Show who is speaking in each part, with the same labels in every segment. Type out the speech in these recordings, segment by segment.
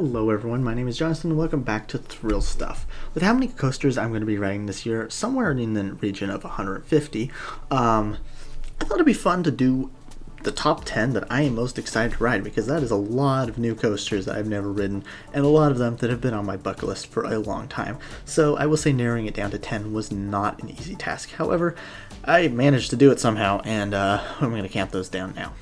Speaker 1: Hello everyone, my name is Jonathan and welcome back to Thrill Stuff. With how many coasters I'm going to be riding this year, somewhere in the region of 150, I thought it'd be fun to do the top 10 that I am most excited to ride, because that is a lot of new coasters that I've never ridden, and a lot of them that have been on my bucket list for a long time. So I will say narrowing it down to 10 was not an easy task. However, I managed to do it somehow, and I'm going to count those down now.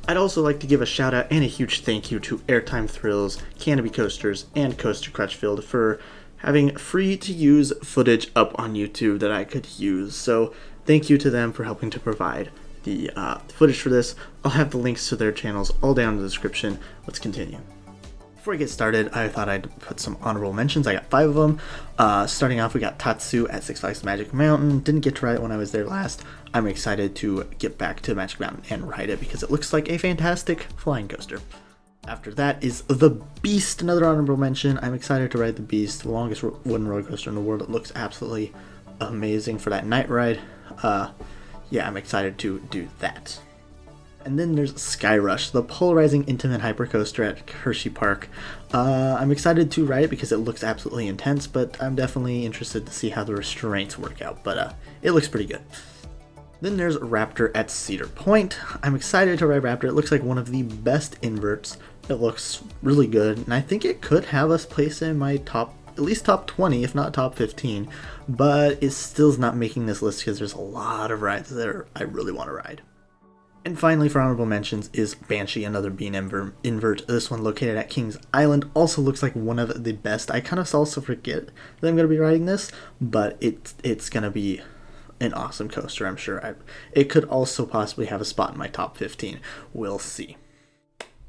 Speaker 1: I'd also like to give a shout out and a huge thank you to Airtime Thrills, Canopy Coasters, and Coaster Crutchfield for having free to use footage up on YouTube that I could use. So thank you to them for helping to provide the footage for this. I'll have the links to their channels all down in the description. Let's continue. Before I get started, I thought I'd put some honorable mentions. I got 5 of them. Starting off, we got Tatsu at Six Flags Magic Mountain. Didn't get to ride it when I was there last. I'm excited to get back to Magic Mountain and ride it because it looks like a fantastic flying coaster. After that is the Beast, another honorable mention. I'm excited to ride the Beast, the longest wooden roller coaster in the world. It looks absolutely amazing for that night ride. Yeah, I'm excited to do that. And then there's Sky Rush, the polarizing intimate hypercoaster at Hershey Park. I'm excited to ride it because it looks absolutely intense, but I'm definitely interested to see how the restraints work out, but it looks pretty good. Then there's Raptor at Cedar Point. I'm excited to ride Raptor. It looks like one of the best inverts. It looks really good, and I think it could have us place in my at least top 20, if not top 15, but it still is not making this list because there's a lot of rides that I really want to ride. And finally, for honorable mentions, is Banshee, another bean invert. This one located at Kings Island also looks like one of the best. I kind of also forget that I'm going to be riding this, but it's going to be an awesome coaster, I'm sure. It could also possibly have a spot in my top 15. We'll see.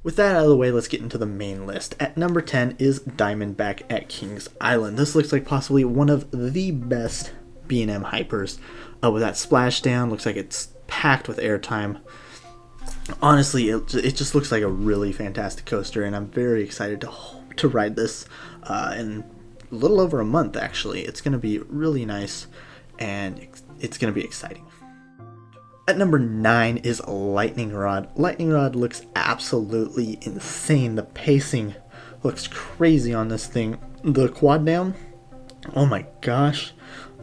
Speaker 1: With that out of the way, let's get into the main list. At number 10 is Diamondback at Kings Island. This looks like possibly one of the best B&M hypers. With that splashdown, looks like it's packed with airtime. Honestly, it just looks like a really fantastic coaster, and I'm very excited to ride this in a little over a month, actually. It's going to be really nice, and it's going to be exciting. At number 9 is Lightning Rod. Lightning Rod looks absolutely insane. The pacing looks crazy on this thing. The quad down, oh my gosh.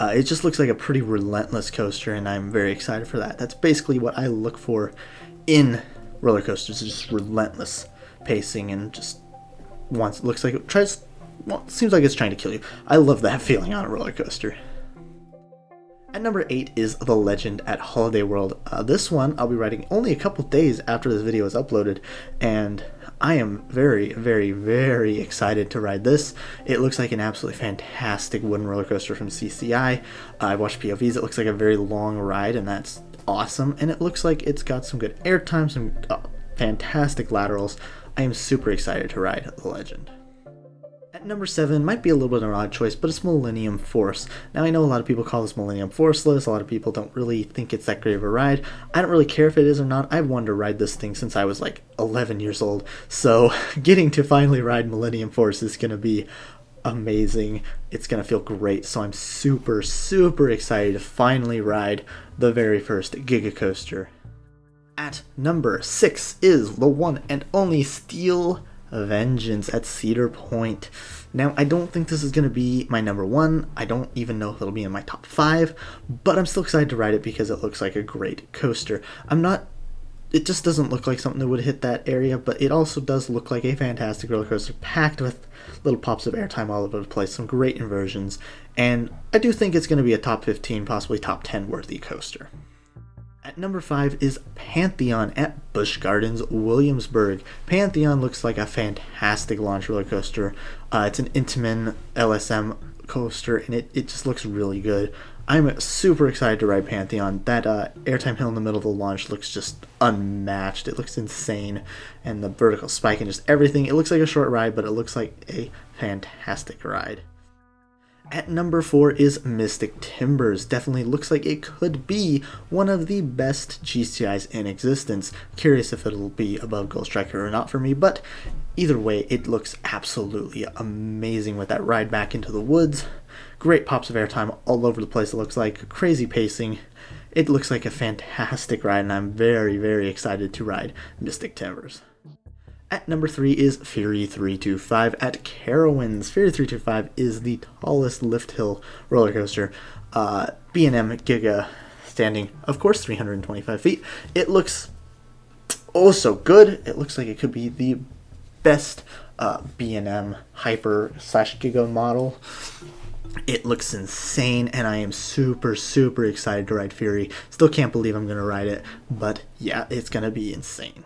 Speaker 1: It just looks like a pretty relentless coaster, and I'm very excited for that. That's basically what I look for in roller coasters, just relentless pacing, and just looks like seems like it's trying to kill you. I love that feeling on a roller coaster. At number 8 is The Legend at Holiday World. This one I'll be riding only a couple days after this video is uploaded, and I am very, very, very excited to ride this. It looks like an absolutely fantastic wooden roller coaster from CCI. I watched POVs. It looks like a very long ride, and that's awesome. And it looks like it's got some good airtime, some fantastic laterals. I am super excited to ride The Legend. At number 7, might be a little bit of an odd choice, but it's Millennium Force. Now, I know a lot of people call this Millennium Forceless. A lot of people don't really think it's that great of a ride. I don't really care if it is or not. I've wanted to ride this thing since I was like 11 years old. So getting to finally ride Millennium Force is going to be amazing. It's going to feel great. So I'm super, super excited to finally ride the very first Giga Coaster. At number 6 is the one and only Steel Vengeance at Cedar Point. Now, I don't think this is going to be my number 1. I don't even know if it'll be in my top 5, but I'm still excited to ride it because it looks like a great coaster. It just doesn't look like something that would hit that area, but it also does look like a fantastic roller coaster packed with little pops of airtime all over the place, some great inversions, and I do think it's going to be a top 15, possibly top 10 worthy coaster. At number 5 is Pantheon at Busch Gardens, Williamsburg. Pantheon looks like a fantastic launch roller coaster. It's an Intamin LSM coaster, and it just looks really good. I'm super excited to ride Pantheon. That airtime hill in the middle of the launch looks just unmatched. It looks insane, and the vertical spike and just everything. It looks like a short ride, but it looks like a fantastic ride. At number 4 is Mystic Timbers. Definitely looks like it could be one of the best GCIs in existence. Curious if it'll be above Ghost Striker or not for me, but either way, it looks absolutely amazing with that ride back into the woods. Great pops of airtime all over the place, it looks like. Crazy pacing. It looks like a fantastic ride, and I'm very, very excited to ride Mystic Timbers. At number 3 is Fury 325 at Carowinds. Fury 325 is the tallest lift hill roller coaster. B&M Giga standing, of course, 325 feet. It looks oh so good. It looks like it could be the best B&M Hyper / Giga model. It looks insane, and I am super, super excited to ride Fury. Still can't believe I'm going to ride it, but yeah, it's going to be insane.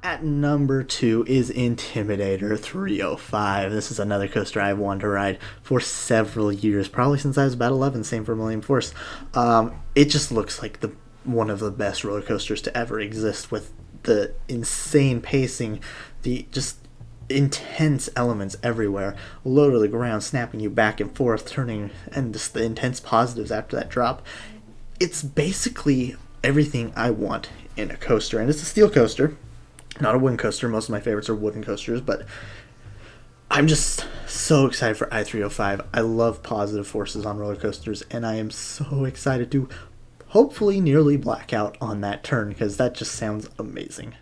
Speaker 1: At number 2 is Intimidator 305. This is another coaster I've wanted to ride for several years, probably since I was about 11, same for Millennium Force. It just looks like one of the best roller coasters to ever exist, with the insane pacing, the just intense elements everywhere, low to the ground, snapping you back and forth, turning, and just the intense positives after that drop. It's basically everything I want in a coaster, and it's a steel coaster, not a wooden coaster. Most of my favorites are wooden coasters, but I'm just so excited for I-305. I love positive forces on roller coasters, and I am so excited to hopefully nearly black out on that turn, because that just sounds amazing.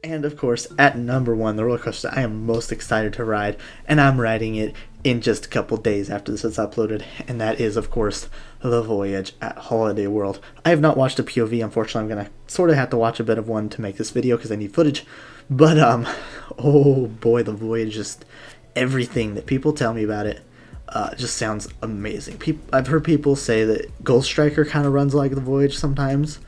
Speaker 1: And of course, at number 1, the roller coaster I am most excited to ride, and I'm riding it in just a couple days after this is uploaded, and that is, of course, the Voyage at Holiday World. I have not watched a POV, unfortunately. I'm going to sort of have to watch a bit of one to make this video because I need footage, but oh boy, the Voyage, just everything that people tell me about it just sounds amazing. I've heard people say that Ghost Striker kind of runs like the Voyage sometimes.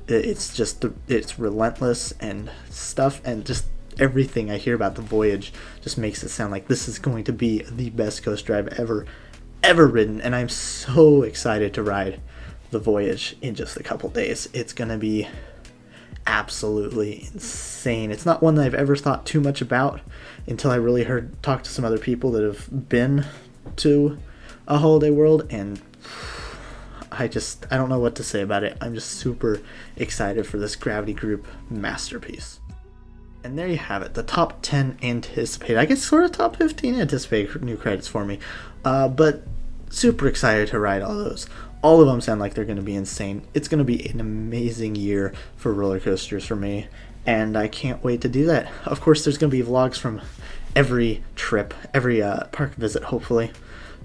Speaker 1: It's relentless and stuff, and just everything I hear about the Voyage just makes it sound like this is going to be the best coaster I've ever ridden, and I'm so excited to ride the Voyage in just a couple days. It's going to be absolutely insane. It's not one that I've ever thought too much about until I really talked to some other people that have been to a Holiday World, and I don't know what to say about it. I'm just super excited for this Gravity Group masterpiece. And there you have it, the top 10 anticipated, I guess sort of top 15 anticipated new credits for me. But super excited to ride all those. All of them sound like they're going to be insane. It's going to be an amazing year for roller coasters for me, and I can't wait to do that. Of course, there's going to be vlogs from every trip, every park visit, hopefully,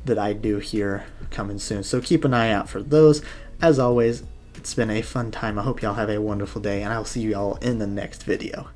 Speaker 1: that I do here coming soon. So keep an eye out for those. As always, it's been a fun time. I hope y'all have a wonderful day, and I'll see you all in the next video.